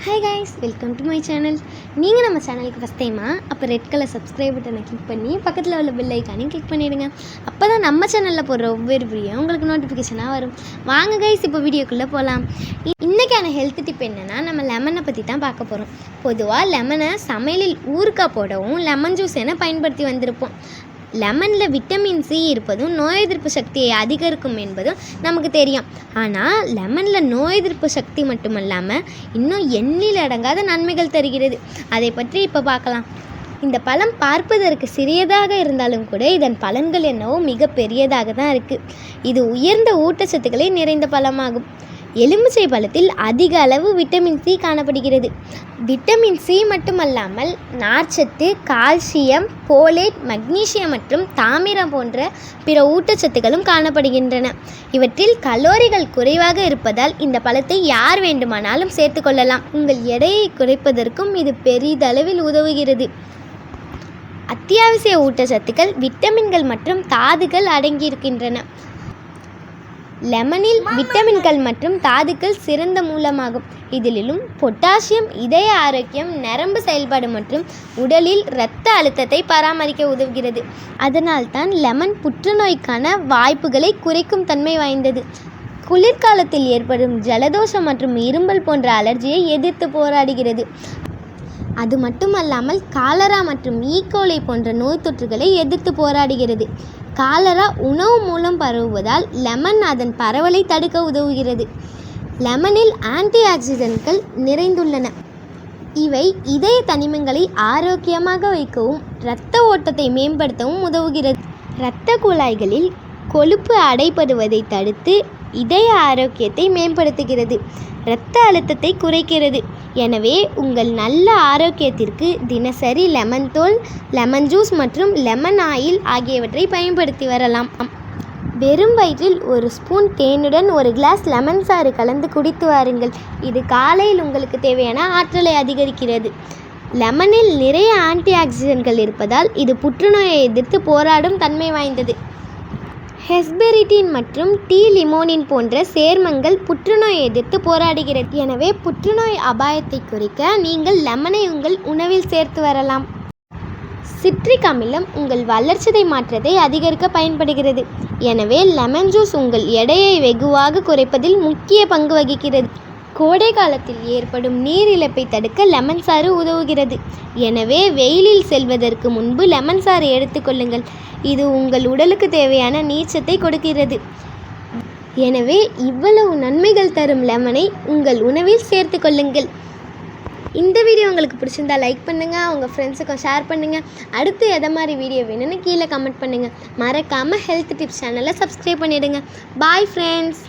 Hi guys, welcome to my channel. நீங்கள் நம்ம சேனலுக்கு ஃபஸ்ட் டைமாக அப்போ ரெட் கலர் சப்ஸ்கிரைப் பட்டனை கிளிக் பண்ணி பக்கத்தில் உள்ள பெல் ஐக்கானையும் கிளிக் பண்ணிவிடுங்க. அப்போ தான் நம்ம சேனலில் போடுற ஒவ்வொரு வீடியோ உங்களுக்கு நோட்டிஃபிகேஷனாக வரும். வாங்க கைஸ், இப்போ வீடியோக்குள்ளே போகலாம். இன்றைக்கான ஹெல்த் டிப் என்னென்னா, நம்ம லெமனை பற்றி தான் பார்க்க போகிறோம். பொதுவாக லெமனை சமையலில் ஊறுகாய் போடவும் லெமன் ஜூஸ் என பயன்படுத்தி வந்திருப்போம். லெமனில் விட்டமின் சி இருப்பதும் நோய் எதிர்ப்பு சக்தியை அதிகரிக்கும் என்பதும் நமக்கு தெரியும். ஆனால் லெமனில் நோய் எதிர்ப்பு சக்தி மட்டுமல்லாமல் இன்னும் எண்ணில் அடங்காத நன்மைகள் தருகிறது. அதை பற்றி இப்போ பார்க்கலாம். இந்த பழம் பார்ப்பதற்கு சிறியதாக இருந்தாலும் கூட இதன் பலன்கள் என்னவோ மிக பெரியதாக தான் இருக்குது. இது உயர்ந்த ஊட்டச்சத்துக்களை நிறைந்த பழமாகும். எலுமிச்சை பழத்தில் அதிக அளவு விட்டமின் சி காணப்படுகிறது. விட்டமின் சி மட்டுமல்லாமல் நார்ச்சத்து, கால்சியம், போலேட், மக்னீசியம் மற்றும் தாமிரம் போன்ற பிற ஊட்டச்சத்துக்களும் காணப்படுகின்றன. இவற்றில் கலோரிகள் குறைவாக இருப்பதால் இந்த பழத்தை யார் வேண்டுமானாலும் சேர்த்து கொள்ளலாம். உங்கள் எடையை குறைப்பதற்கும் இது பெரிதளவில் உதவுகிறது. அத்தியாவசிய ஊட்டச்சத்துக்கள், விட்டமின்கள் மற்றும் தாதுக்கள் அடங்கியிருக்கின்றன. லெமனில் விட்டமின்கள் மற்றும் தாதுக்கள் சிறந்த மூலமாகும். இதிலும் பொட்டாசியம் இதய ஆரோக்கியம், நரம்பு செயல்பாடு மற்றும் உடலில் இரத்த அழுத்தத்தை பராமரிக்க உதவுகிறது. அதனால்தான் லெமன் புற்றுநோய்க்கான வாய்ப்புகளை குறைக்கும் தன்மை வாய்ந்தது. குளிர்காலத்தில் ஏற்படும் ஜலதோஷம் மற்றும் இருமல் போன்ற அலர்ஜியை எதிர்த்து போராடுகிறது. அது மட்டுமல்லாமல் காலரா மற்றும் ஈகோலை போன்ற நோய் தொற்றுகளை எதிர்த்து போராடுகிறது. காலரா உணவு மூலம் பரவுவதால் லெமன் அதன் பரவலை தடுக்க உதவுகிறது. லெமனில் ஆன்டி ஆக்சிடென்ட்கள் நிறைந்துள்ளன. இவை இதய தனிமங்களை ஆரோக்கியமாக வைக்கவும் இரத்த ஓட்டத்தை மேம்படுத்தவும் உதவுகிறது. இரத்த குழாய்களில் கொழுப்பு அடைபடுவதை தடுத்து இதய ஆரோக்கியத்தை மேம்படுத்துகிறது. இரத்த அழுத்தத்தை குறைக்கிறது. எனவே உங்கள் நல்ல ஆரோக்கியத்திற்கு தினசரி லெமன் தோல், லெமன் ஜூஸ் மற்றும் லெமன் ஆயில் ஆகியவற்றை பயன்படுத்தி வரலாம். வெறும் வயிற்றில் ஒரு ஸ்பூன் தேனுடன் ஒரு கிளாஸ் லெமன் சாறு கலந்து குடித்து வாருங்கள். இது காலையில் உங்களுக்கு தேவையான ஆற்றலை அதிகரிக்கிறது. லெமனில் நிறைய ஆன்டி ஆக்சிடென்ட்கள் இருப்பதால் இது புற்றுநோயை எதிர்த்து போராடும் தன்மை வாய்ந்தது. ஹெஸ்பெரிடின் மற்றும் டி லிமோனின் போன்ற சேர்மங்கள் புற்றுநோயை எதிர்த்து போராடுகிறது. எனவே புற்றுநோய் அபாயத்தை குறைக்க நீங்கள் லெமனை உங்கள் உணவில் சேர்த்து வரலாம். சிட்ரிக் அமிலம் உங்கள் வளர்சிதை மாற்றத்தை அதிகரிக்க பயன்படுகிறது. எனவே லெமன் ஜூஸ் உங்கள் எடையை வெகுவாக குறைப்பதில் முக்கிய பங்கு வகிக்கிறது. கோடை காலத்தில் ஏற்படும் நீர் இழப்பை தடுக்க லெமன் சாறு உதவுகிறது. எனவே வெயிலில் செல்வதற்கு முன்பு லெமன் சாறு எடுத்துக்கொள்ளுங்கள். இது உங்கள் உடலுக்கு தேவையான நீர்ச்சத்தை கொடுக்கிறது. எனவே இவ்வளவு நன்மைகள் தரும் லெமனை உங்கள் உணவில் சேர்த்து கொள்ளுங்கள். இந்த வீடியோ உங்களுக்கு பிடிச்சிருந்தா லைக் பண்ணுங்கள், உங்கள் ஃப்ரெண்ட்ஸுக்கும் ஷேர் பண்ணுங்கள். அடுத்து எதை மாதிரி வீடியோ வேணும்னு கீழே கமெண்ட் பண்ணுங்கள். மறக்காமல் ஹெல்த் டிப்ஸ் சேனலை சப்ஸ்கிரைப் பண்ணிவிடுங்க. Bye friends.